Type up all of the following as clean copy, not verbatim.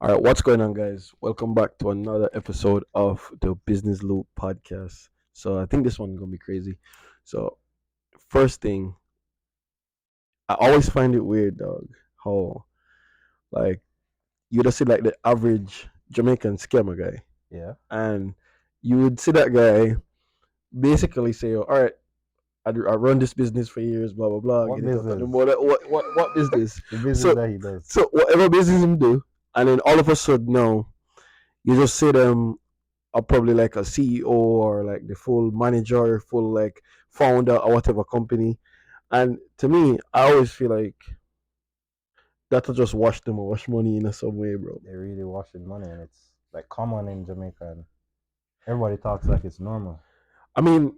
All right, what's going on, guys? Welcome back to another episode of the Business Loop podcast. So I think this one's gonna be crazy. So first thing, I always find it weird, dog, how like you just see like the average Jamaican scammer guy, Yeah. and you would see that guy basically say, "All right, I run this business for years, blah blah blah, What get it out of the business? mother. What business? The business So that he does. so whatever business him do, and then all of a sudden now you just see them are probably like a CEO or like the full manager, full like founder or whatever company. And to me, I always feel like that'll just wash them or wash money in some way, bro. They're really washing money, and it's like common in Jamaica, and everybody talks like it's normal. I mean,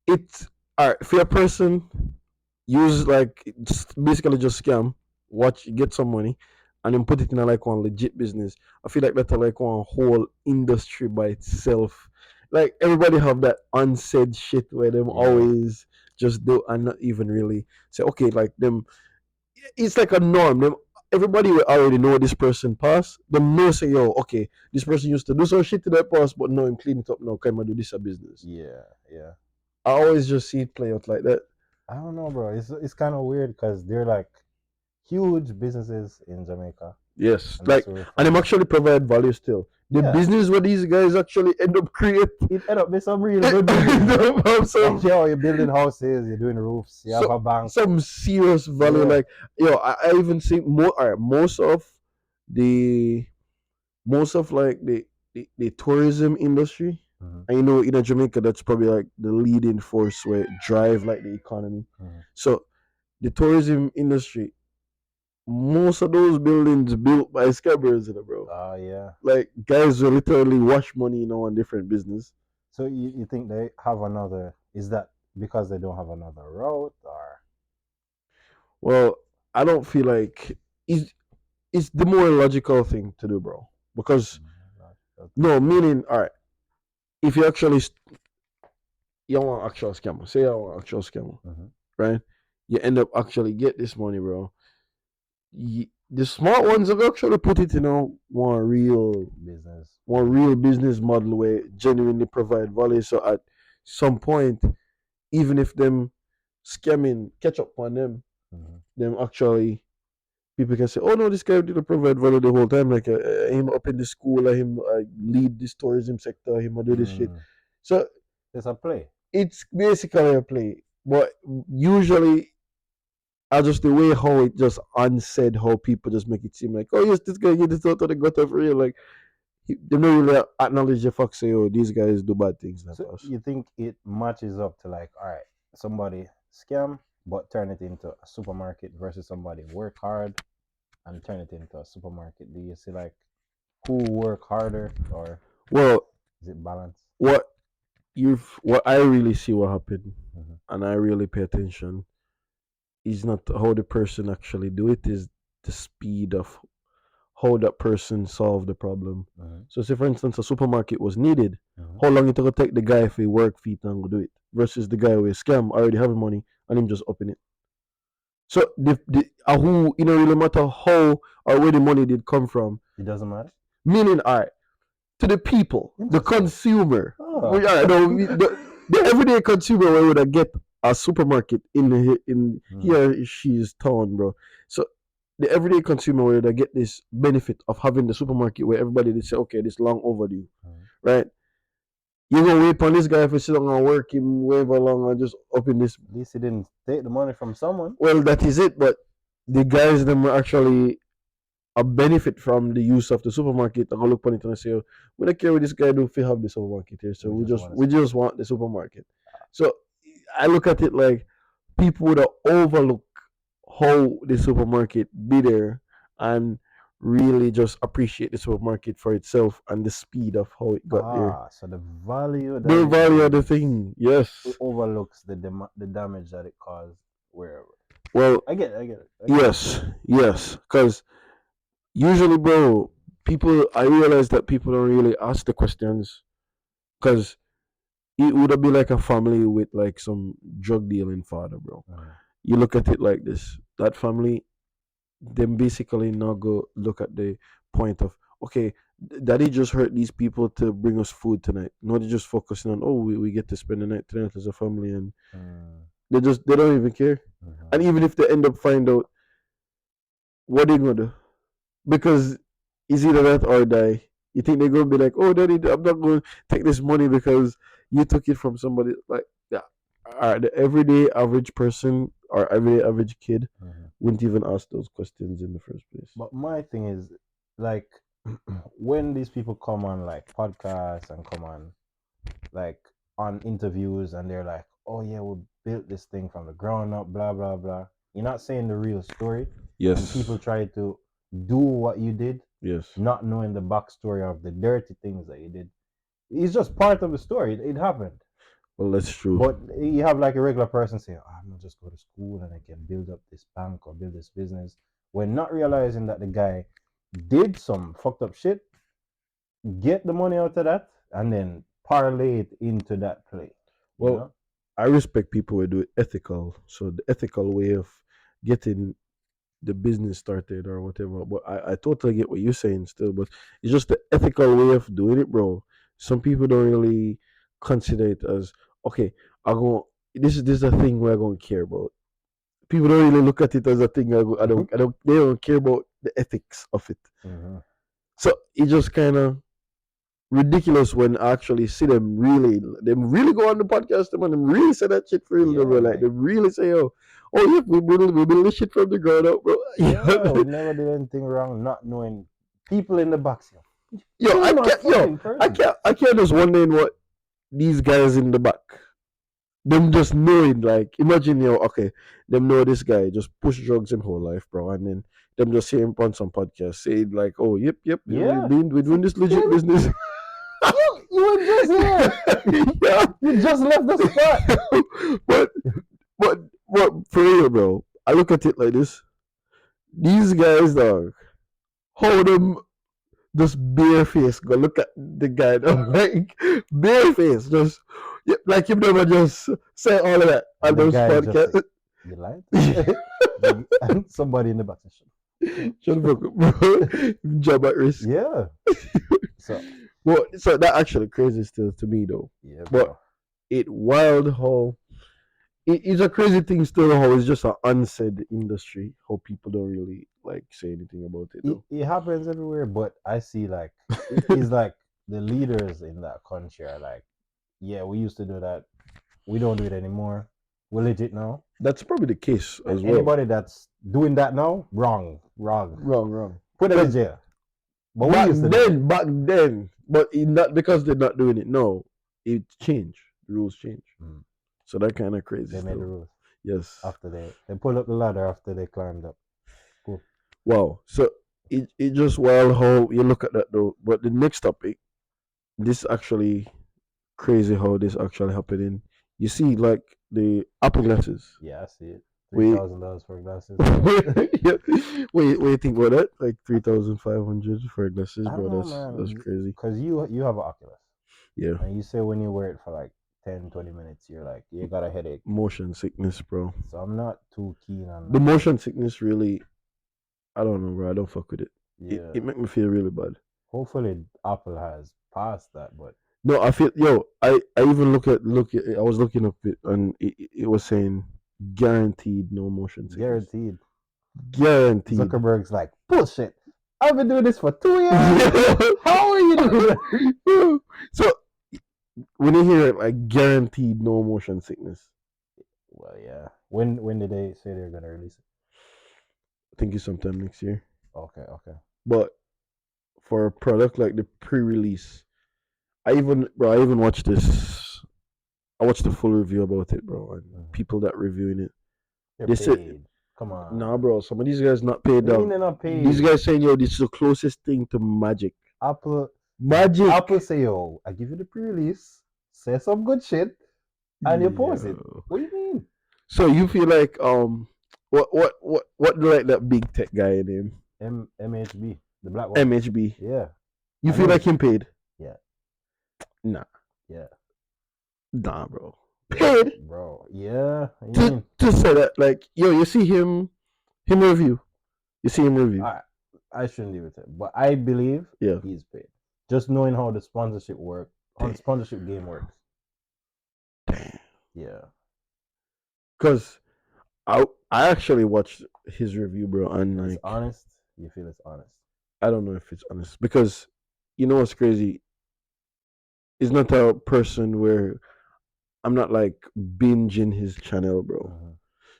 it's all right. For a person, use like basically just scam, watch, get some money, and then put it in a, like one legit business. I feel like that's like one whole industry by itself. Like everybody have that unsaid shit where them Yeah. always just do and not even really say okay, like them. It's like a norm. Them everybody will already know this person passed. The know say yo, okay, this person used to do some shit to that past, but now I'm clean it up now. Can I do this a business? Yeah. Yeah. I always just see it play out like that. I don't know, bro. It's kind of weird because they're like huge businesses in Jamaica, Yes, and like, that's where we're and them from. actually provide value still. The Yeah. business where these guys actually end up create, It end up with some real good business. have Like, yo, you're building houses, you're doing roofs, you have a bank. some serious value. Yeah. Like, yo, I even see more. Alright, the most of like the tourism industry, Mm-hmm. and you know, in Jamaica, that's probably like the leading force where it drive like the economy. Mm-hmm. So the tourism industry, most of those buildings built by scabbers, bro. Yeah. Like guys will literally wash money, on different business. So you think they have another? Is that because they don't have another route, or? Well, I don't feel like it's the more logical thing to do, bro. Because no, meaning, all right, if you actually you want actual scammer, say you want actual scammer, Mm-hmm. right? You end up actually get this money, bro. The smart ones have actually put it in Business. one real business model where it genuinely provide value. So at some point, even if them scamming catch up on them, Mm-hmm. them actually people can say, "Oh no, this guy didn't provide value the whole time. Like him up in the school, him lead this tourism sector, him do this shit." Mm. So It's a play. it's basically a play, but usually I just the way how it just unsaid how people just make it seem like, "Oh yes, this guy get this out of the gutter for real." Like they don't really acknowledge the fact, say, "Oh, these guys do bad things." Like So us. you think it matches up to like, all right, somebody scam but turn it into a supermarket versus somebody work hard and turn it into a supermarket. Do you see like who work harder, or Well, is it balance? what what I really see what happened, Mm-hmm. and I really pay attention is not how the person actually do it, is the speed of how that person solve the problem. Mm-hmm. So say for instance a supermarket was needed, Mm-hmm. how long it will take the guy if he work feet and go do it versus the guy with scam already having money and him just open it. So the who it don't really matter how or where the money did come from. It doesn't matter. Meaning, alright, to the people, the Interesting. consumer. Oh. No, the everyday consumer where would I get a supermarket in here she's town, bro. So the everyday consumer where they get this benefit of having the supermarket where everybody they say, okay, this long overdue, Mm. right? You gonna wait on this guy if he's still gonna work him wave along and just open this. At least he didn't take the money from someone. Well, that is it. But the guys them were actually a benefit from the use of the supermarket. I go look on it and I say, oh, we don't care what this guy do if we have the supermarket here. So We we just just want we just want the supermarket. So I look at it like people would overlook how the supermarket be there and really just appreciate the supermarket for itself and the speed of how it got there. So the value that The it value of the brings, thing, yes. it overlooks the damage that it caused wherever. Well, I get it. I get it. yes. Because usually, bro, I realize that people don't really ask the questions because it would be like a family with like some drug dealing father, bro. Mm. You look at it like this: that family, them basically not go look at the point of okay, daddy just hurt these people to bring us food tonight. No, they're just focusing on, oh, we get to spend the night tonight as a family, and Mm, they don't even care. And mhm. even if they end up find out, what they gonna do? Because it's either that or die. You think they're gonna be like, oh, daddy, I'm not gonna take this money because you took it from somebody. Like, yeah, the everyday average person or everyday average kid Mhm. wouldn't even ask those questions in the first place. But my thing is, like, when these people come on like podcasts and come on like on interviews and they're like, "Oh yeah, we built this thing from the ground up," blah blah blah. You're not saying the real story, and Yes, people try to do what you did, yes. not knowing the backstory of the dirty things that you did. It's just part of the story. It happened. Well, that's true. But you have like a regular person say, oh, I'm gonna just go to school and I can build up this bank or build this business, when not realizing that the guy did some fucked up shit, get the money out of that, and then parlay it into that play. You Well, know? I respect people who do it ethical. So the ethical way of getting the business started or whatever. But I totally get what you're saying still, but it's just the ethical way of doing it, bro. Some people don't really consider it as okay, I go this is a thing we're gonna care about. People don't really look at it as a thing I don't they don't care about the ethics of it. Mm-hmm. So it just kinda ridiculous when I actually see them really go on the podcast them and them really say that shit for real, Yeah, bro. Like they like, really say, oh yeah, we build this shit from the ground up, bro. yeah, we never did anything wrong, not knowing people in the box here. Yo, Kill I my can't. Yo, fucking I person. can't. I can't just wondering what these guys in the back. Them just knowing, like, imagine okay, them know this guy just push drugs in whole life, bro, and then them just hear him on some podcast saying like, oh, yep, Yeah. we're doing See, this legit kill business. you were just here. Yeah, You just left the spot. but but but for real, bro, I look at it like this: these guys, dog, how them just bare face go look at the guy like bare face just like you never just say all of that on And the those guy just say, podcasts. you lied? And somebody in the back says, Shut the fuck up, bro. Job at risk. yeah. So, Well, so that actually crazy still to me though. yeah, But bro. it wild how it's a crazy thing still how it's just an unsaid industry. How people don't really like say anything about it though. It happens everywhere, but I see like, it's like the leaders in that country are like, yeah, we used to do that. We don't do it anymore. We're legit now. That's probably the case And as well. anybody that's doing that now, wrong, wrong. Wrong. Put them in Because jail. But we used to do it. back then, but not because they're not doing it. No, it changed. The rules change. Mm. So that kind of crazy They made the still. rules Yes. after they pulled up the ladder after they climbed up. Cool. Wow. So it just wild how you look at that though. But the next topic, this actually crazy how this actually happening. You see, like the Apple glasses. Yeah, I see it. We $3,000 for glasses. yeah. Wait, you think about that? Like 3,500 for glasses, I don't bro. know, That's man. crazy. Because you have an Oculus. Yeah. And you say when you wear it for like 10, 20 minutes, you're like, you got a headache. Motion sickness, bro. So I'm not too keen on The that. motion sickness really, I don't know, bro. I don't fuck with it. Yeah. It make me feel really bad. Hopefully Apple has passed that, but No, I feel I even look at I was looking up it and it was saying guaranteed no motion sickness. guaranteed. Guaranteed. Zuckerberg's like, bullshit. I've been doing this for 2 years. How are you doing that? So when you hear it like guaranteed no motion sickness, Well, yeah. When did they say they're gonna release it? I think it's sometime next year. Okay. But for a product like the pre-release, I even watched this. I watched the full review about it, bro, and Mhm. people that reviewing it. They're They said, paid. Come on. nah, bro. Some of these guys not paid What do you mean down. they're not paid? These guys saying, yo, this is the closest thing to magic. Apple Magic. say, yo, I give you the pre-release, say some good shit, and you post it. Yo. What do you mean? So you feel like what like that big tech guy name MHB, the black one. MHB? Yeah. You I feel know like him paid? Yeah. Nah, Yeah. bro. Paid Bro. Yeah. You to mean? to say that like yo, you see him review. You see him review. Alright. I shouldn't leave it there, but I believe Yeah. he's paid. Just knowing how the sponsorship work, how the Damn. sponsorship game works. Damn. Yeah. Because I actually watched his review, bro, and It's like honest. You feel it's honest. I don't know if it's honest because you know what's crazy? It's not a person where I'm not like binging his channel, bro. Mm-hmm.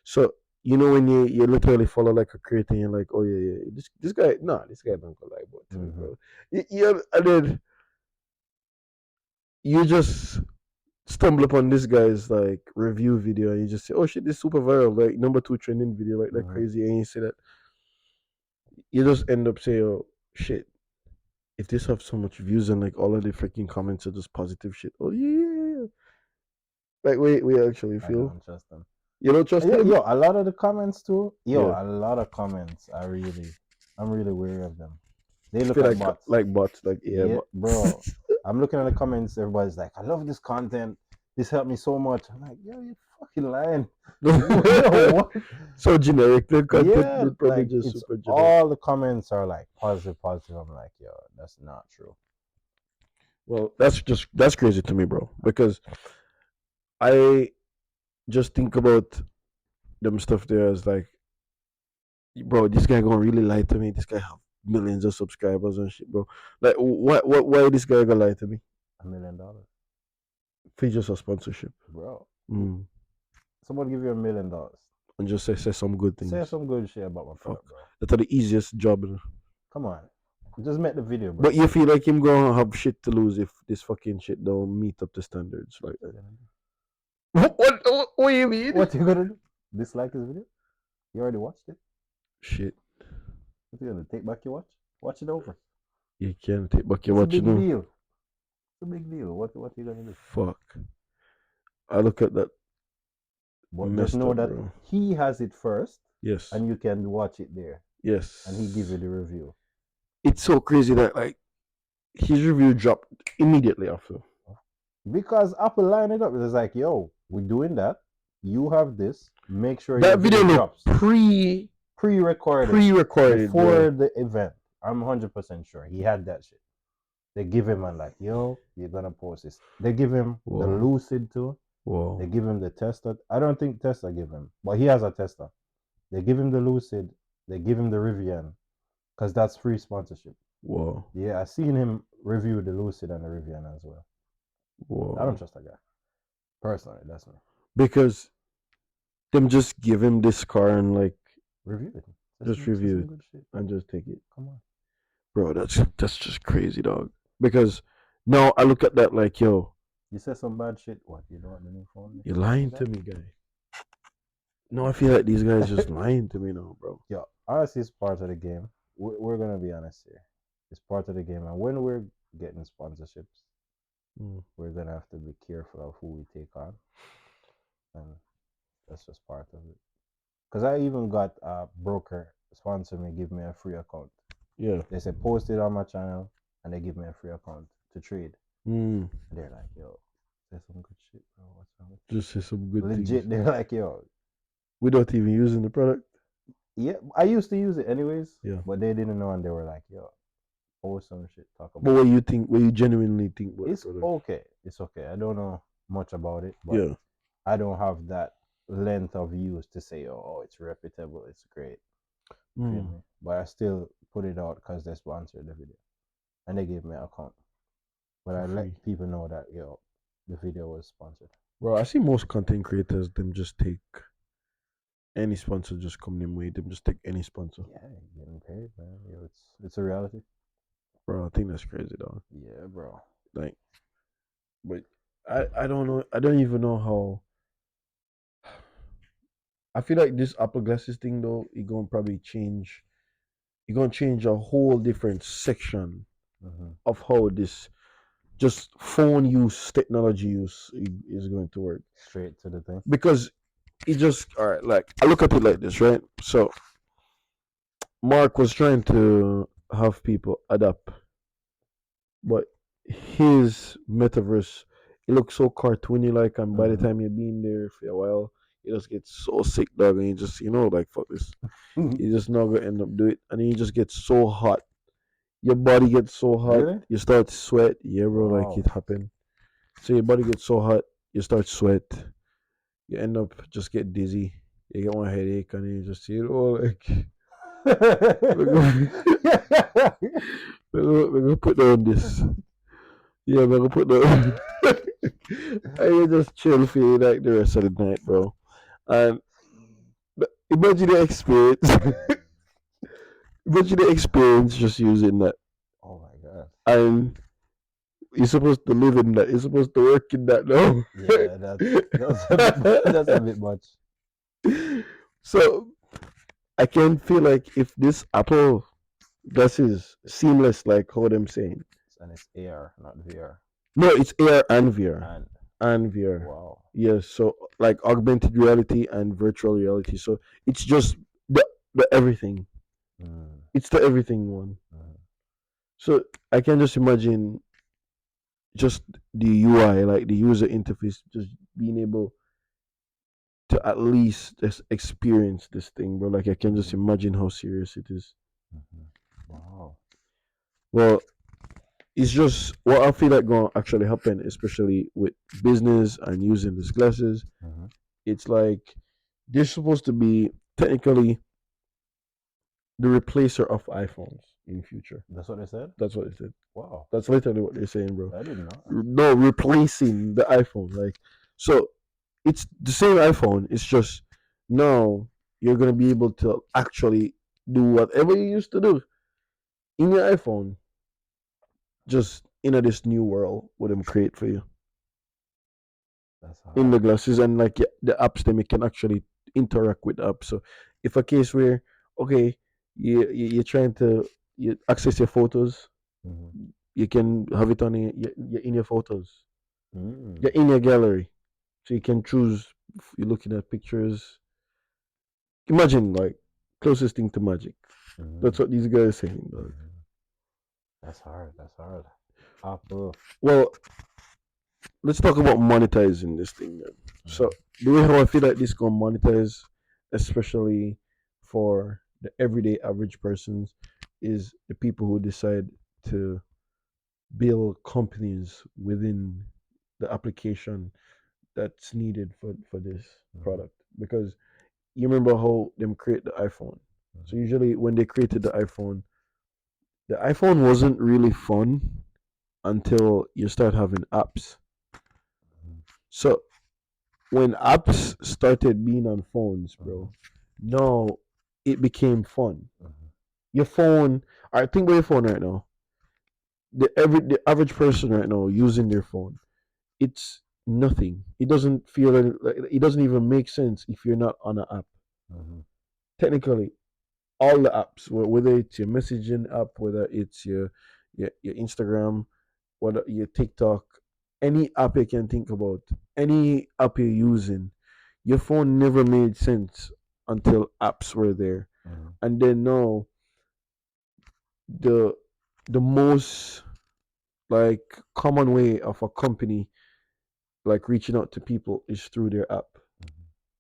So you know when you literally follow like a creator and you're like, oh yeah, this guy, nah, this guy don't go like about to me, Mm-hmm. bro. And then you just stumble upon this guy's like review video and you just say, oh shit, this is super viral, like number two trending video, like Mm-hmm. crazy, and you say that you just end up saying, oh shit, if this have so much views and like all of the freaking comments are just positive shit, oh yeah. Like we actually I feel don't trust them. you don't trust Yo, him? yo, a lot of the comments too. Yo, Yeah. a lot of comments. I'm really wary of them. They look Feel like bots. like bots, like yeah, Yeah, but bro. I'm looking at the comments. Everybody's like, "I love this content. This helped me so much." I'm like, "Yo, you fucking lying." Yo, what? so generic. The content Yeah, is probably like just it's super generic. all the comments are like positive, positive. I'm like, yo, that's not true. Well, that's crazy to me, bro. Because I just think about them stuff there as like, bro, this guy gonna really lie to me. This guy have millions of subscribers and shit, bro. Like, why this guy gonna lie to me? $1 million, For just a sponsorship, bro. mm. Someone give you $1 million. And just say some good Say things. some good shit about my Fuck, product, bro. that's the easiest job. Come on, just make the video, But bro. you feel like him gonna have shit to lose if this fucking shit don't meet up to standards like What that. you gonna do? What do you mean? What you gonna do? Dislike his video? You already watched it. Shit, What you gonna take back your watch? Watch it over. you can't take back your It's a watch, you big know. deal. It's a big deal. What you gonna do? Fuck. I look at that But just messed know up, that bro. he has it first, Yes. and you can watch it there, and he give Yes. you the review. It's so crazy that like his review dropped immediately after. Because Apple line it up. It's like, yo, we're doing that. You have this. Make sure your That video video looked drops. Pre-recorded pre-recorded, before bro. the event. I'm 100% sure he had that shit. They give him a like, yo, you're gonna post this. They give him the Whoa. Lucid too. They Whoa. give him the tester. I don't think Tesla give him, but he has a tester. They give him the Lucid. They give him the Rivian, because that's free sponsorship. Whoa. Yeah, I seen him review the Lucid and the Rivian as well. I don't Whoa. trust that guy personally. That's me. Because them just give him this car and like Review it. just Say review some it good shit. and just take it. Come on. Bro, that's just crazy, dog. Because now I look at that like, yo, You say some bad shit. What? You don't want the new phone? you're lying to me, guy. No, I feel like these guys just lying to me now, bro. Yo, honestly, it's part of the game. We're gonna be honest here. It's part of the game, and when we're getting sponsorships, we're gonna have to be careful of who we take on, and that's just part of it. Because I even got a broker sponsor me, give me a free account. Yeah. They say post it on my channel, and they give me a free account to trade. Mm. And they're like, yo, say some good shit, bro. What's wrong with Just say some good you? things Legit, they're like, yo, without even using the product. yeah. I used to use it anyways, Yeah. but they didn't know, and they were like, yo, post some shit, talk But about what it. you think? What you genuinely think about It's the product? okay. It's okay. I don't know much about it, but Yeah. I don't have that length of use to say, oh, it's reputable, it's great. You feel me? But I still put it out because they sponsored the video, and they gave me an account. But For I free. let people know that, yo, the video was sponsored. Bro, I see most content creators them just take any sponsor just come them way. Them just take any sponsor. Yeah, you're getting paid, man. Yo, it's a reality. Bro, I think that's crazy, dog. Yeah, bro. Like, but I don't know. I don't even know how. I feel like this Apple glasses thing though, it gonna probably change. It's gonna change a whole different section of how this just phone use, technology use is going to work. Straight to the thing. Because it just all right. Like I look at it like this, right? So Mark was trying to have people adapt, but his metaverse it looks so cartoony like, and by the time you've been there for a while, You just get so sick, dog, and you just like fuck this. You just not gonna end up do it, and then you just get so hot. Your body gets so hot, Really? you start to sweat. Yeah, bro, like it Wow. happened. So your body gets so hot, you start sweat. You end up just get dizzy. You get one headache, and then you just see it all like. We're gonna, we're gonna put down this. Yeah, we're gonna put down. And you just chill for you like the rest of the night, bro. And imagine the experience. Imagine the experience just using that. Oh my god. And you're supposed to live in that. You're supposed to work in that now. Yeah, that's a bit that's a bit much. So I can feel like if this Apple glasses seamless, like how them saying. And it's AR, not VR. No, it's AR and VR. And And VR. wow. Yes, so like augmented reality and virtual reality. So it's just the everything. Mm, It's the everything one. mm, So I can just imagine just the UI, like the user interface, just being able to at least just experience this thing, bro. Like I can just mhm, imagine how serious it is. mhm. Wow. Well, it's just what I feel like going to actually happen, especially with business and using these glasses. Mhm. It's like they're supposed to be technically the replacer of iPhones in future. That's what they said? That's what they said. Wow. That's literally what they're saying, bro. I did not. No, replacing the iPhone. Like, so it's the same iPhone. It's just now you're gonna be able to actually do whatever you used to do in your iPhone, just in this new world what them create for you That's in the hard. glasses, and like the apps them you can actually interact with apps. So if a case where okay you're trying to you access your photos, Mhm. you can have it on you're in your photos, Mm. you're in your gallery, so you can choose if you're looking at pictures. Imagine like closest thing to magic. That's Mhm. what these guys are saying, dog. Mhm. That's hard. That's hard. Apple. Well, let's talk about monetizing this thing then. So Mhm. the way how I feel like this gonna monetize, especially for the everyday average persons, is the people who decide to build companies within the application that's needed for this Mhm. product. Because you remember how them create the iPhone. So Mhm. usually when they created the iPhone wasn't really fun until you start having apps. Mhm. So when apps started being on phones, bro, Mhm. now it became fun. Mhm. Your phone, I think about your phone right now. The average person right now using their phone, it's nothing. It doesn't feel like it doesn't even make sense if you're not on an app. Mhm. Technically, all the apps, whether it's your messaging app, whether it's your Instagram, whether your TikTok, any app you can think about, any app you're using, your phone never made sense until apps were there. Mhm. And then now the the most like common way of a company like reaching out to people is through their app. Mhm.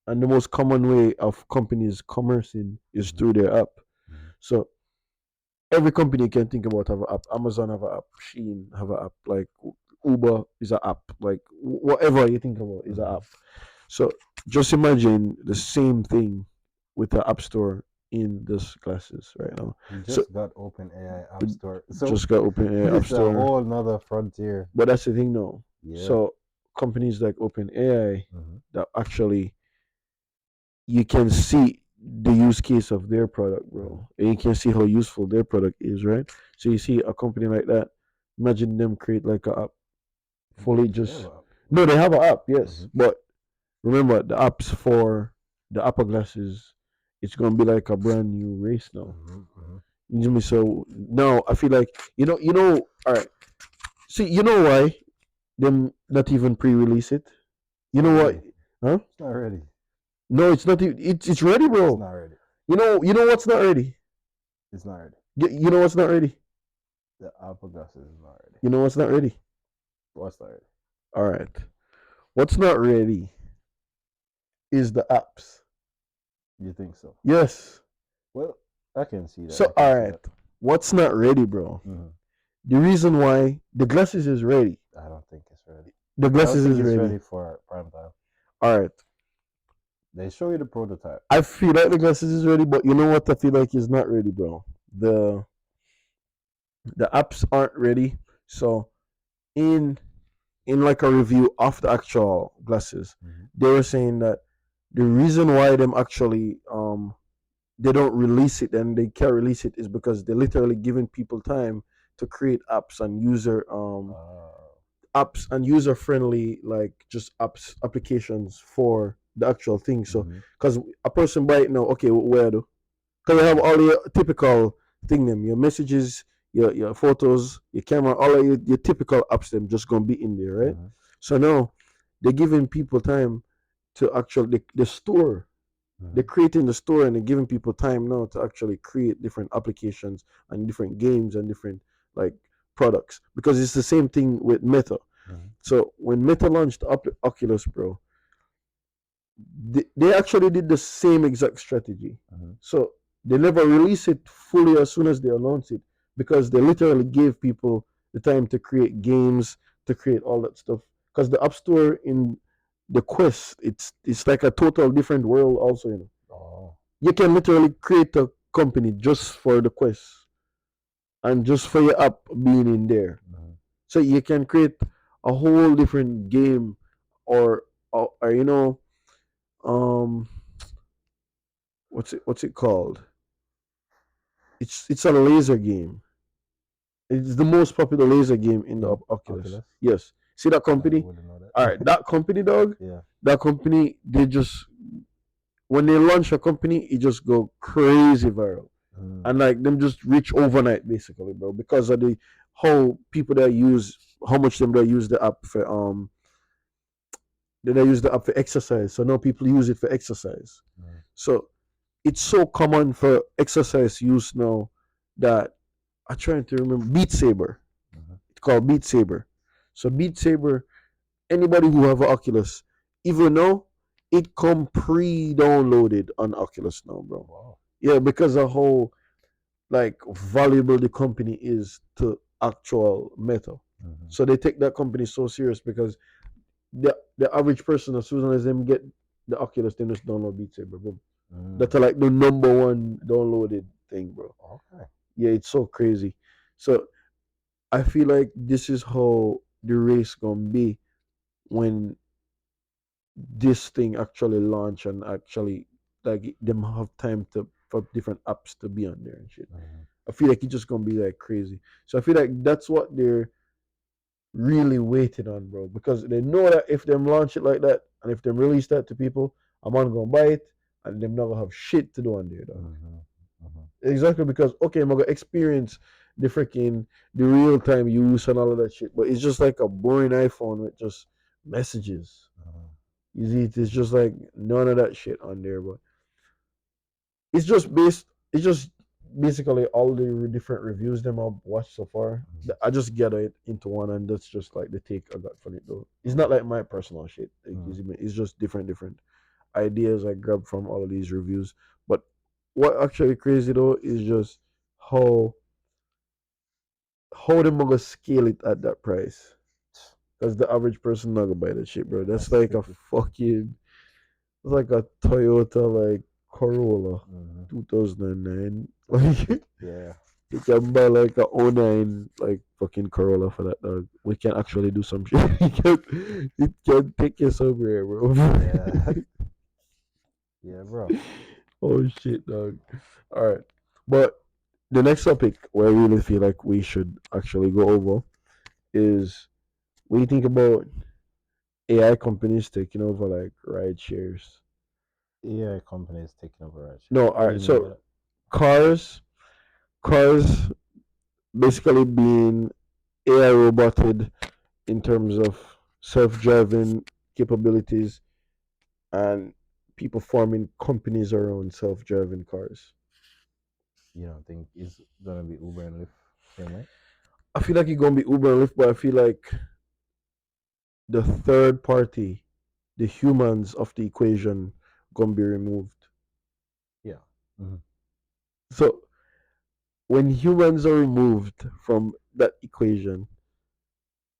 And the most common way of companies commercing is Mhm. through their app. Mhm. So every company you can think about have an app. Amazon have an app. Shein have an app. Like Uber is an app. Like whatever you think about is an Mhm. app. So just imagine the same thing with the app store in this glasses right now. We So just got Open AI App we Store, so just got open app this is a store, whole nother frontier. but that's the thing now. Yeah. So companies like Open AI Mhm. that actually you can see the use case of their product, Mhm. bro, and you can see how useful their product is, right? So you see a company like that, imagine them create like a app fully They have just. a. No, they have an app, yes, Mhm. but remember the apps for the Apple glasses, it's gonna be like a brand new race now. Mhm. Mhm. You know me? So now I feel like all right. See, you know why them not even pre-release it? It's You not know what? ready. Huh? It's not ready. No, it's not. It's ready, It's bro. not ready. You know what's not ready? It's not ready. You know what's not ready? The Apple Glasses is not ready. You know what's not ready? What's not ready? All right. What's not ready Mm-hmm. is the apps. You think so? Yes. Well, I can see that. So I can all see right, that. what's not ready, bro? Mm-hmm. The reason why the glasses is ready. I don't think it's ready. The I don't glasses think is it's ready. ready for prime time. All right. They show you the prototype. I feel like the glasses is ready, but you know what? I feel like is not ready, bro. The the apps aren't ready. So in like a review of the actual glasses, Mm-hmm. they were saying that the reason why them actually they don't release it and they can't release it is because they're literally giving people time to create apps and user friendly like just applications for the actual thing. So Mm-hmm. because a person buy it now, okay, where do? Because you have all your typical thing them, your messages, your photos, your camera, all of your typical apps them just gonna be in there, right? Mm-hmm. So now they're giving people time to actually the store. They're Mm-hmm. creating the store and they're giving people time now to actually create different applications and different games and different like products because it's the same thing with Meta. Mm-hmm. So when Meta launched Oculus, bro, they actually did the same exact strategy. Mm-hmm. So they never release it fully as soon as they announce it because they literally gave people the time to create games, to create all that stuff. Because the App Store in the Quest, it's like a total different world. Also, Oh. you can literally create a company just for the Quest and just for your app being in there. Mm-hmm. So you can create a whole different game, or um what's it called? It's a laser game. It's the most popular laser game in the In Oculus. Oculus. Yes. See that I company? wouldn't know All right, that. that company, dog. Yeah. That company, they just when they launch a company, it just go crazy viral, Mm. and like them just reach overnight, basically, bro, because of the how people that use how much them they use the app for they use the app for exercise. So now people use it for exercise. Mm. So it's so common for exercise use now that I'm trying to remember Beat Saber. Mm-hmm. It's called Beat Saber. So Beat Saber, anybody who have an Oculus, even though it come pre-downloaded on Oculus now, bro. Wow. Yeah, because of how like valuable the company is to actual Meta. Mm-hmm. So they take that company so serious because the average person, as soon as them get the Oculus, they just download Beat Saber. Boom. Mm. That's like the number one downloaded thing, bro. Okay. Yeah, it's so crazy. So I feel like this is how the race gonna be when this thing actually launch and actually like them have time to for different apps to be on there and shit. Mm-hmm. I feel like it's just gonna be like crazy. So I feel like that's what they're really waiting on, bro, because they know that if them launch it like that and if them release that to people, a man gonna buy it and them not gonna have shit to do on there, dog. Mm-hmm. Mm-hmm. Exactly because okay, I'm gonna experience the real time use and all of that shit, but it's just like a boring iPhone with just messages. Mm-hmm. You see, it's just like none of that shit on there, but it's just based. It's just basically all the different reviews them I've watched so far. Mm-hmm. I just get it into one, and that's just like the take I got from it. Though it's not Oh. like my personal shit. Like, Mm. it's just different ideas I grabbed from all of these reviews. But what actually crazy though is just how them gonna scale it at that price. Because the average person not gonna buy that shit, bro. Yeah, That's that's like a tricky. fucking it's like a Toyota like Corolla Mm-hmm. 2009. Like Yeah. you can buy like a '09 like fucking Corolla for that dog. We can actually do some shit. It can take you somewhere, bro. Yeah. Yeah, bro. Oh shit, dog. Alright. But the next topic where I really feel like we should actually go over is what do you think about AI companies taking over like ride shares? AI companies taking over right share. No, I alright, didn't get so it. cars basically being AI roboted in terms of self-driving capabilities and people forming companies around self-driving cars. You don't think it's gonna be Uber and Lyft same way? I feel like it's gonna be Uber and Lyft, but I feel like the third party, the humans of the equation, gonna be removed. Yeah. Hmm. So when humans are removed from that equation,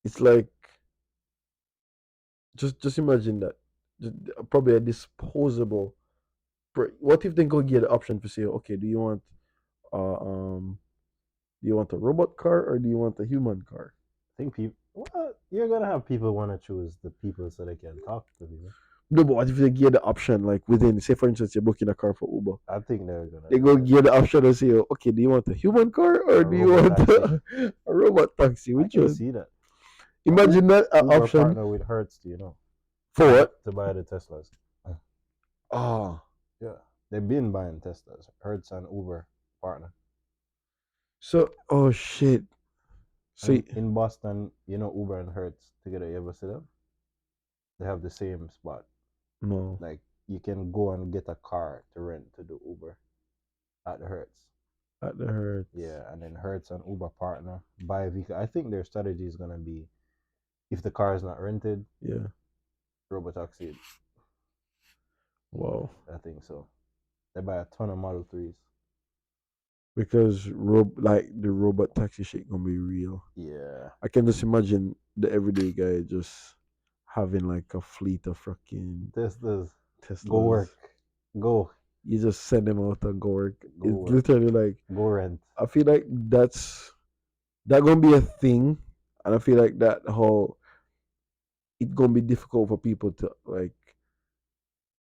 it's like just imagine that. Probably a disposable. What if they go get the option to say, okay, uh, um do you want a robot car or do you want a human car? I think people. Well, you're gonna have people want to choose the people so they can talk to people. No, but what if they get the option like within, say for instance, you're booking a car for Uber. I think they're gonna They do go it. get the option and say, okay, do you want a human car or A do you robot want taxi. a robot taxi? I Which can one? see that. Imagine that Uber option partner with Hertz, do you know, for what? to buy the Teslas. Ah, Yeah, they've been buying Teslas. Hertz and Uber partner. so oh shit. So And in Boston, you know Uber and Hertz together. You ever see them? They have the same spot. no, Like you can go and get a car to rent to do Uber at the Hertz. that hurts. Yeah, and then Hertz and Uber partner buy a vehicle. I think their strategy is gonna be if the car is not rented, Yeah. robotaxi. Wow. I think so. They buy a ton of Model 3s. Because like the robot taxi shit gonna be real. Yeah. I can just imagine the everyday guy just having like a fleet of fucking Teslas. Go Teslas. work. Go. You just send them out and go work. Go It's work. literally like Go rent. I feel like that gonna be a thing, and I feel like that whole it gonna be difficult for people to like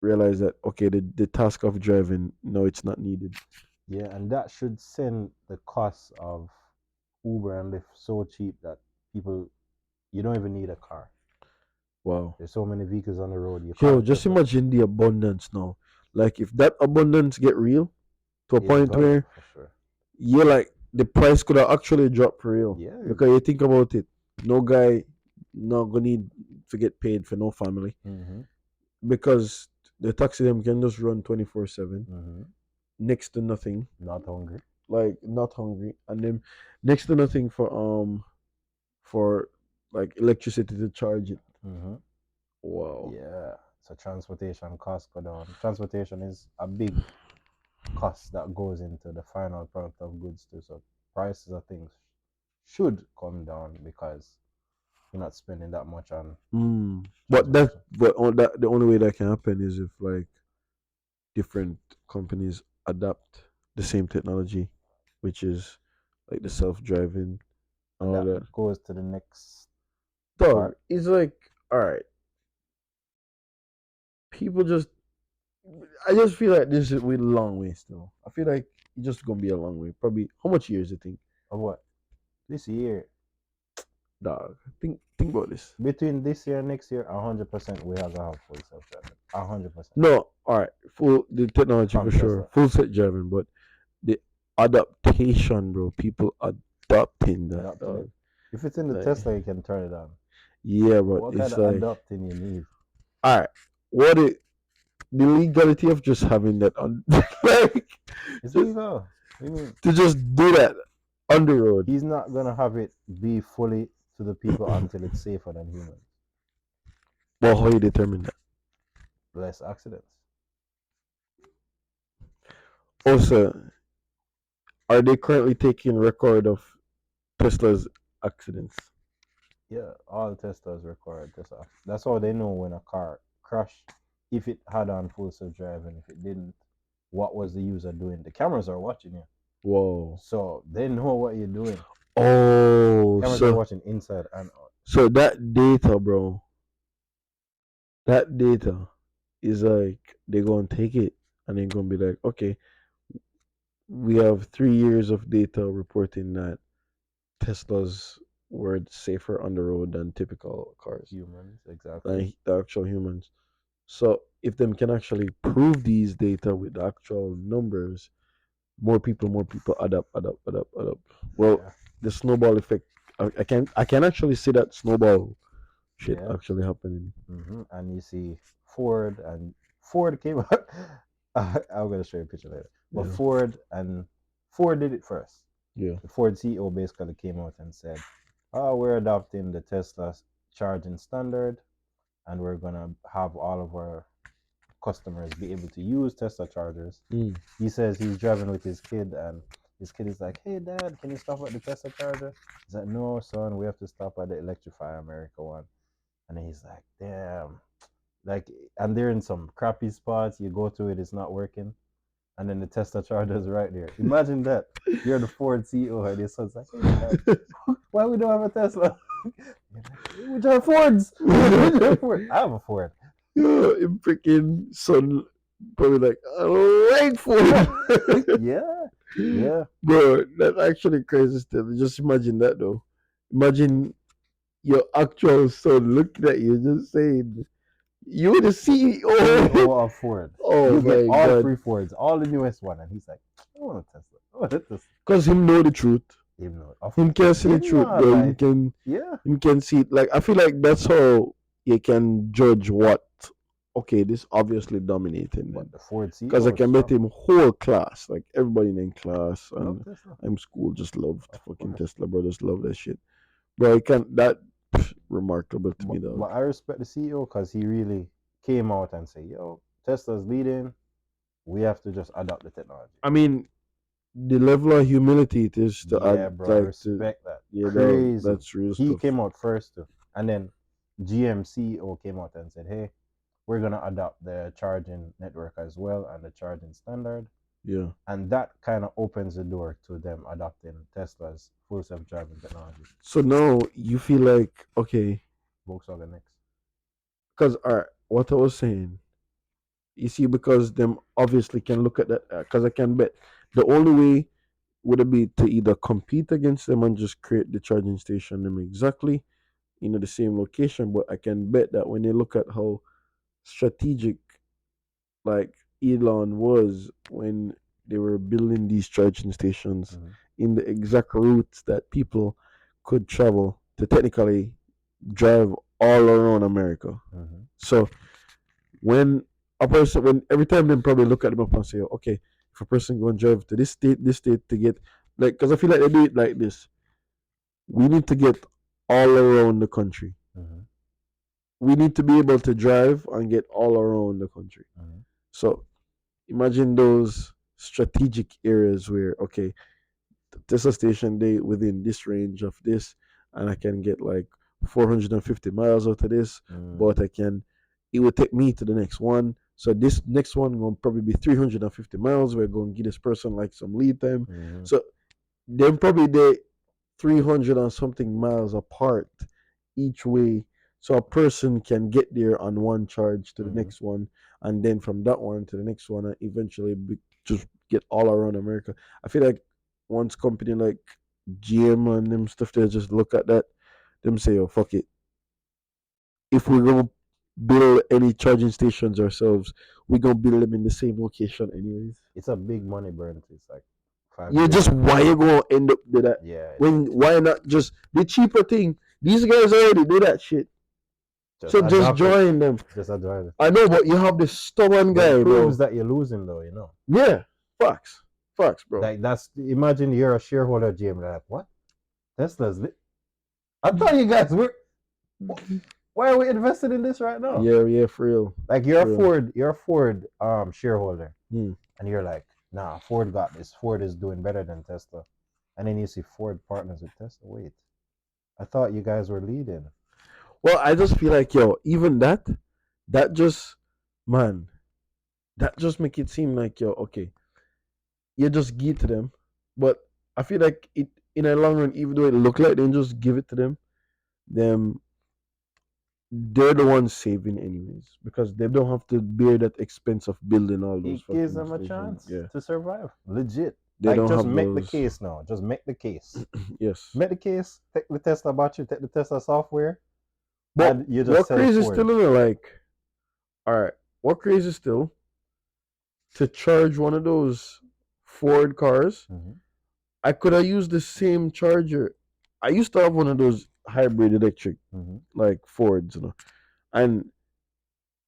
realize that okay, the task of driving, no, it's not needed. Yeah, and that should send the cost of Uber and Lyft so cheap that people you don't even need a car. Wow. There's so many vehicles on the road. Your Yo, car just Tesla imagine the abundance now. Like if that abundance get real to a is point gonna where for sure. you're like the price could have actually dropped for real. Yeah. Because you think about it, no guy not gonna need to get paid for no family. Mm-hmm. Because the taxi them can just run 24/7, Mm-hmm. next to nothing. Not hungry. Like not hungry. And then next to nothing for like electricity to charge it. Mm-hmm. Wow. Yeah. So transportation costs go down. Transportation is a big cost that goes into the final product of goods too. So prices of things should come down because you're not spending that much on Mm. transportation. The only way that can happen is if like different companies adapt the same technology, which is like the self driving and And all that that. goes to the next Dog, part. it's like all right, people just. I just feel like this is we a long way still. I feel like it's just gonna be a long way. Probably how much years you think, Of what? This year. dog? Think about this. Between this year and next year, 100% we are gonna have full self driving. 100%. No, all right, full the technology for From sure, Tesla. full set driving, but the adaptation, bro. People adopting that, Adopting it. dog. If it's in the Like, Tesla, you can turn it on. yeah, but What kind it's of like, adopting you need? all right, what it the legality of just having that on, like, It's just legal. What do you mean? to just do that on the road. He's not gonna have it be fully to the people until it's safer than humans. Well, how you determine that? Less accidents. Also, are they currently taking record of Tesla's accidents? Yeah, all Teslas require Tesla. That's how they know when a car crashed, if it had on full self drive and if it didn't, what was the user doing? The cameras are watching you. Whoa. So they know what you're doing. Oh, Cameras are watching inside and out. so that data, bro, that data is like they're gonna take it and they're gonna be like, okay, we have 3 years of data reporting that Teslas were safer on the road than typical cars, Humans, exactly. like the actual humans. So if them can actually prove these data with the actual numbers, more people adapt. Well, Yeah. the snowball effect. I can actually see that snowball shit Yeah. actually happening. And you see Ford came out. I'm gonna show you a picture later. But Yeah, Ford did it first. yeah. The Ford CEO basically came out and said, "Oh, we're adopting the Tesla charging standard, and we're gonna have all of our customers be able to use Tesla chargers. Mm. He says he's driving with his kid, and his kid is like, "Hey, Dad, can you stop at the Tesla charger?" He's like, "No, son, we have to stop at the Electrify America one." And then he's like, "Damn." Like, and they're in some crappy spots. You go to it, it's not working. And then the Tesla charger is right there. Imagine that. You're the Ford CEO, and your son's like, "Hey, Dad, why we don't have a Tesla?" You're like, "We drive Fords. We drive Ford. I have a Ford." Yeah, him freaking son probably like, I don't like food. Yeah, yeah. Bro, that's actually crazy stuff. Just imagine that though. Imagine your actual son looking at you just saying, you're the CEO. CEO of Ford. Oh You get my all god. three Fords, all the newest one, and he's like, "I want a Tesla. I want a Tesla." Because him know the truth. Him know, of Him can see the him truth, not bro. like, yeah. Him can see it. Like I feel like that's how you can judge what okay, this obviously dominating But then. the Ford Because I CEO is can bet strong. him whole class, like everybody in class Love and Tesla, I'm school just loved of fucking course. Tesla, bro. Just love that shit. Bro, I can't that remarkable to me, But dog. I respect the CEO because he really came out and said, "Yo, Tesla's leading. We have to just adopt the technology." I mean, the level of humility it is to Yeah, add bro, I like to respect that. yeah, dog, Crazy. that's real He stuff. came out first too, and then GM CEO came out and said, "Hey, we're gonna adopt the charging network as well and the charging standard." Yeah. And that kind of opens the door to them adopting Tesla's full self-driving technology. So now you feel like okay, Volkswagen next. because alright, what I was saying, you see, because them obviously can look at that because I can bet the only way would it be to either compete against them and just create the charging station them exactly the same location, but I can bet that when they look at how strategic like Elon was when they were building these charging stations Mm-hmm. in the exact routes that people could travel to technically drive all around America. Mm-hmm. So when when every time they probably look at them up and say, okay, if a person go and drive to this state to get like, because I feel like they do it like this. We need to get all around the country. Mm-hmm. We need to be able to drive and get all around the country. Mm-hmm. So imagine those strategic areas where okay, Tesla station they within this range of this, and I can get like 450 miles out of this, but I can it will take me to the next one. So this next one will probably be 350 miles. We're going to give this person like some lead time. Mm-hmm. So then probably they 300 and something miles apart each way. So a person can get there on one charge to the Mm-hmm. next one, and then from that one to the next one, and eventually just get all around America. I feel like once company like GM and them stuff, they just look at that, them say, "Oh fuck it, if we're gonna build any charging stations ourselves, we're gonna build them in the same location anyways." It's a big money burn. It's like five Yeah, just billion. why you gonna end up do that? Yeah, When why not just the cheaper thing? These guys already do that shit. just So just adopt it. join them. Just adopt it. I know, but you have this stubborn But it guy, proves bro. that you're losing, though. You know, Yeah, facts, facts, bro. like that's imagine you're a shareholder, Jim. Like what? Tesla's lit. I thought you guys were. Why are we invested in this right now? Yeah, yeah, for real. Like For real. You're a Ford shareholder, Hmm. and you're like, nah, Ford got this. Ford is doing better than Tesla, and then you see Ford partners with Tesla. Wait, I thought you guys were leading. Well, I just feel like yo, even that just man, that just make it seem like yo, okay, you just give to them, but I feel like it in the long run, even though it look like they just give it to them they're the ones saving anyways because they don't have to bear that expense of building all those It gives fucking them a stations. chance Yeah, to survive. Legit. they Like don't just have make the those. case now. Just make the case. Yes, Make the case. Take the Tesla battery. Take the Tesla software, but and you just what sell crazy Ford. still in it? Like, all right, what crazy still to charge one of those Ford cars? Mm-hmm. I could have used the same charger. I used to have one of those hybrid electric Mm-hmm. like Fords, and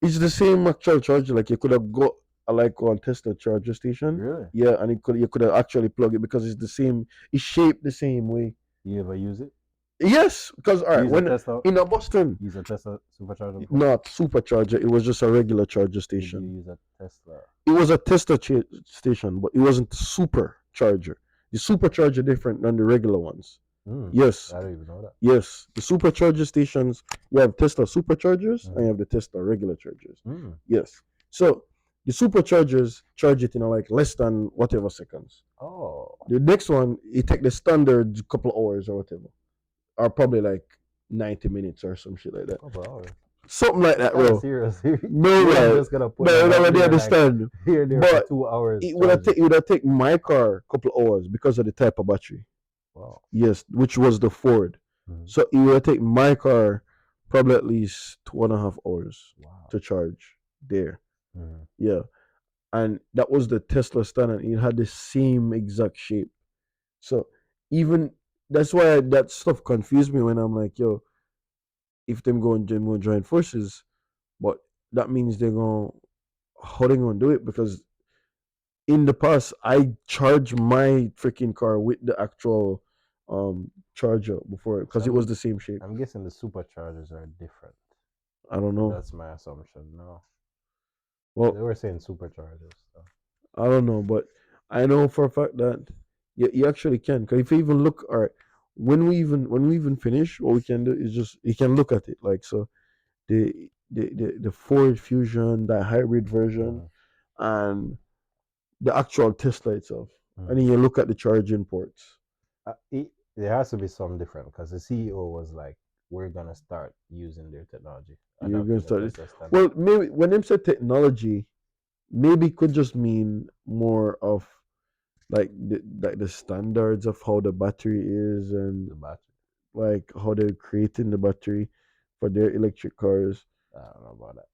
it's the same actual charger. Like you could have got like on Tesla charger station. Really? Yeah, and you could have actually plug it because it's the same. It's shaped the same way. You ever use it? Yes, because all You right, use a when Tesla. in a Boston, Use a Tesla supercharger before. not supercharger, it was just a regular charger Did you station. use a Tesla? It was a Tesla station, but it wasn't supercharger. The supercharger different than the regular ones. Yes, I don't even know that. yes. The supercharger stations, you have Tesla superchargers and you Mm. have the Tesla regular chargers. Mm. Yes. So the superchargers charge it in like less than whatever seconds. Oh, The next one, it take the standard couple hours or whatever, or probably like 90 minutes or some shit like that. couple hours. Something like It's that, kind of bro. serious. No, You're not right? just gonna put No, them you out already there like understand. here there for But 2 hours it would have charging. it would have taken my car a couple hours because of the type of battery. Wow. Yes, which was the Ford. Mhm. So it would have taken my car probably at least 2.5 hours Wow. to charge there. Mhm. Yeah, and that was the Tesla standard. It had the same exact shape. So even that's why that stuff confused me when I'm like, yo, if them going join forces, but that means they're going how they gonna do it because in the past I charged my freaking car with the actual charger before So because it was the same shape. I'm guessing the superchargers are different. I don't know. That's my assumption. No, they Well, were saying superchargers. So. I don't know, but I know for a fact that you actually can. Because if you even look, all right, when we even finish, what we can do is just you can look at it like so the Ford Fusion, that hybrid version, Mhm. and the actual Tesla itself, and Mhm. then you look at the charging ports. There has to be some different because the CEO was like, "We're gonna start using their technology, You're gonna adopting the start it. Tesla standard." Well, maybe when them say technology, maybe it could just mean more of like the standards of how the battery is and The battery. like how they're creating the battery for their electric cars. I don't know about that.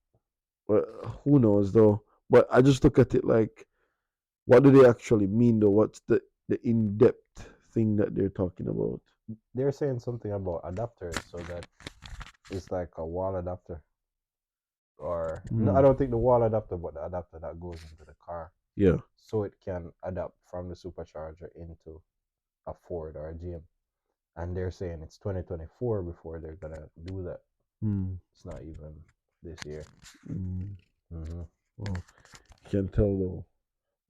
But who knows though? But I just look at it like, what do they actually mean though? What's the in depth thing that they're talking about? They're saying something about adapters, so that it's like a wall adapter, or no, I Hmm. don't think the wall adapter, but the adapter that goes into the car, Yeah. so it can adapt from the supercharger into a Ford or a GM. And they're saying it's 2024 before they're gonna do that. Hmm. It's not even this year. Hmm. Hmm. Well, you can tell though.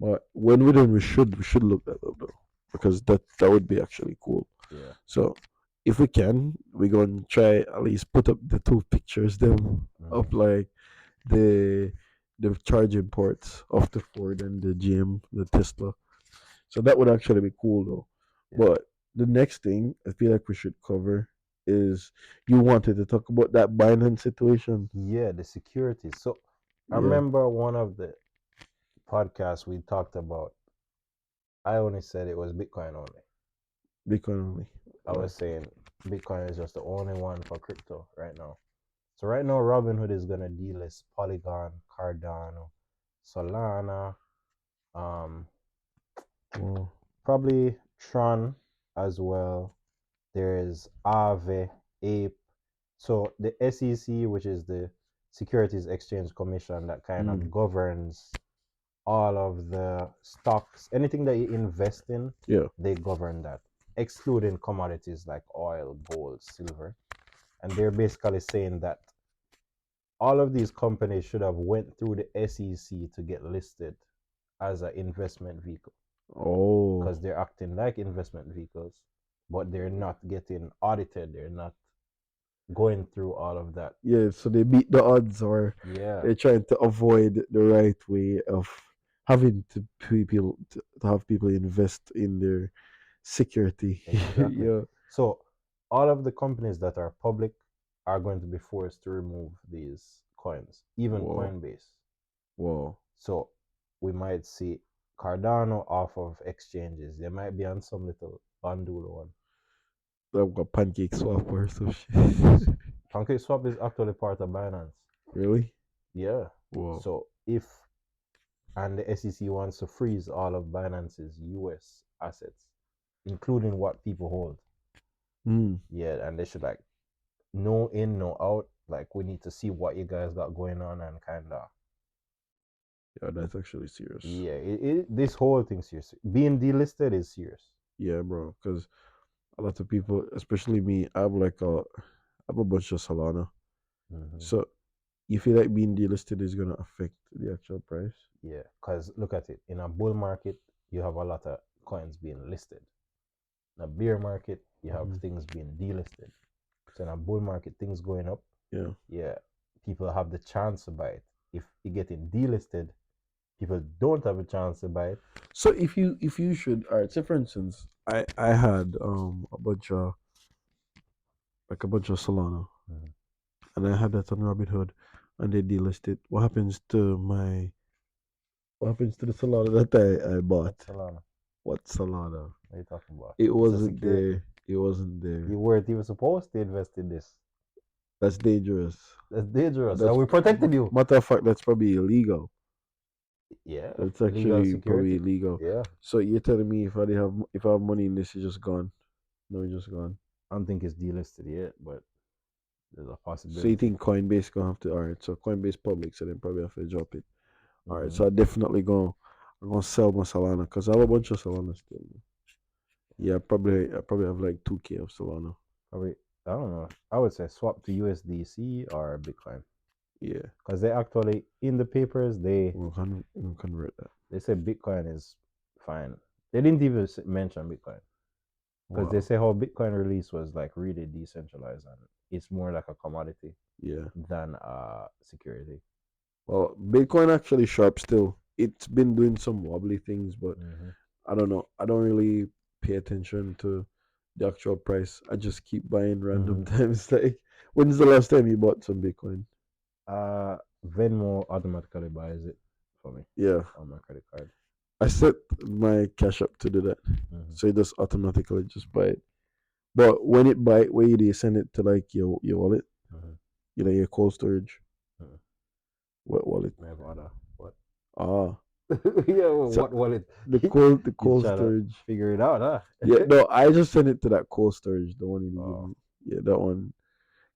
But when we're done, we should look that up though, because that would be actually cool. Yeah. So if we can, we're gonna try at least put up the two pictures them Hmm. of like the the charging ports of the Ford and the GM, the Tesla. So that would actually be cool though. Yeah. But the next thing I feel like we should cover is you wanted to talk about that Binance situation. Yeah, the security. So I Yeah, remember one of the podcasts we talked about. I only said it was Bitcoin only. Bitcoin only. I was saying Bitcoin is just the only one for crypto right now. So right now, Robinhood is gonna delist Polygon, Cardano, Solana, um, Well, probably Tron as well. There's Aave, Ape. So the SEC, which is the Securities Exchange Commission, that kind of mm, governs all of the stocks, anything that you invest in, yeah. they govern that, excluding commodities like oil, gold, silver. And they're basically saying that all of these companies should have went through the SEC to get listed as an investment vehicle because Oh, they're acting like investment vehicles, but they're not getting audited. They're not going through all of that. yeah. So they beat the odds, or Yeah, they're trying to avoid the right way of having to have people invest in their security. exactly. Yeah. So all of the companies that are public are going to be forced to remove these coins, even Whoa. Coinbase. Whoa. So we might see Cardano off of exchanges. They might be on some little Bandula one. I've got pancake swap or some shit. PancakeSwap is actually part of Binance. Really? Yeah. Whoa. So if and the SEC wants to freeze all of Binance's US assets, including what people hold. Hmm. Yeah, and they should like no in, no out. Like we need to see what you guys got going on and kind of Yeah, that's actually serious. yeah. This whole thing serious. Being delisted is serious. Yeah, bro. Because A lot of people, especially me, I have a bunch of Solana. Hmm. So you feel like being delisted is gonna affect the actual price? Yeah, because look at it. In a bull market, you have a lot of coins being listed. In a bear market, you have Hmm. things being delisted. So in a bull market, things going up, Yeah. yeah, people have the chance to buy it. If you get it delisted, people don't have a chance to buy it. So if you should, all right. So for instance, I had a bunch of like a bunch of Solana, Mhm. and I had that on Robinhood, and they delisted. What happens to the Solana that I bought? That's Solana. What Solana? What are you talking about? It It's a wasn't security. there. It wasn't You there. weren't even supposed to invest in this. That's dangerous. That's dangerous. And That's we protected you. matter of fact. That's probably illegal. Yeah, That's illegal actually probably security. illegal. Yeah, So you're telling me if I have money in this, it's just gone? No, it's just gone. I don't think it's delisted yet, but there's a So you possibility. think Coinbase gonna have to? All right. So Coinbase public, so then probably have to drop it. All right. Hmm. So I'm gonna sell my Solana because I have a bunch of Solana still. Yeah, I probably have like 2K of Solana. Probably, I don't know. I would say swap to USDC or Bitcoin Yeah, because they actually in the papers we'll convert that. they say Bitcoin is fine. They didn't even mention Bitcoin because they Wow. say how Bitcoin release was like really decentralized and it's more like a commodity Yeah. than security. Well, Bitcoin actually sharp still. It's been doing some wobbly things, but Hmm. I don't know. I don't really pay attention to the actual price. I just keep buying random Hmm. times. Like, when's the last time you bought some Bitcoin? Venmo automatically buys it for me Yeah, on my credit card. I set my cash up to do that, Hmm. so it just automatically just buy it. But when you do, you send it to like your wallet, Hmm. you know, your cold storage. Hmm. What wallet? May have other what? Ah, Yeah, well, so what wallet? the You cold trying to storage. figure it out, Yeah, huh? no, I just sent it to that cold storage, the one you give Oh. me. Yeah, that one,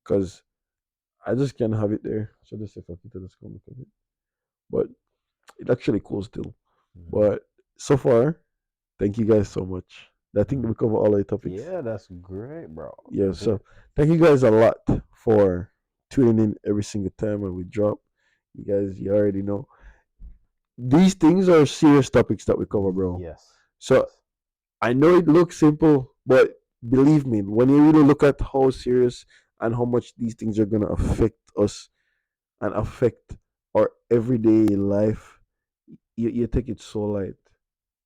cause I just can't have it there. So just if I could just come look at it, but it actually cool still. Hmm. But so far, thank you guys so much. I think Hmm. we cover all the topics. Yeah, that's great, bro. Yeah, That's it. so thank you guys a lot for tuning in every single time when we drop. You already know these things are serious topics that we cover, bro. Yes, So yes. I know it looks simple, but believe me, when you really look at how serious and how much these things are gonna affect us and affect our everyday life, you take it so light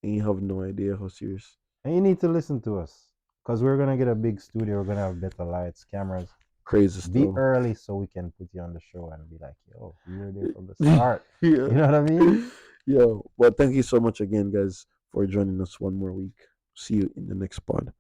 and you have no idea how serious. And you need to listen to us because we're gonna get a big studio. We're gonna have better lights, cameras. Crazy Be still. early so we can put you on the show and be like, yo, we were there from the start. Yeah. You know what I mean? Yo, well, thank you so much again, guys, for joining us one more week. See you in the next pod.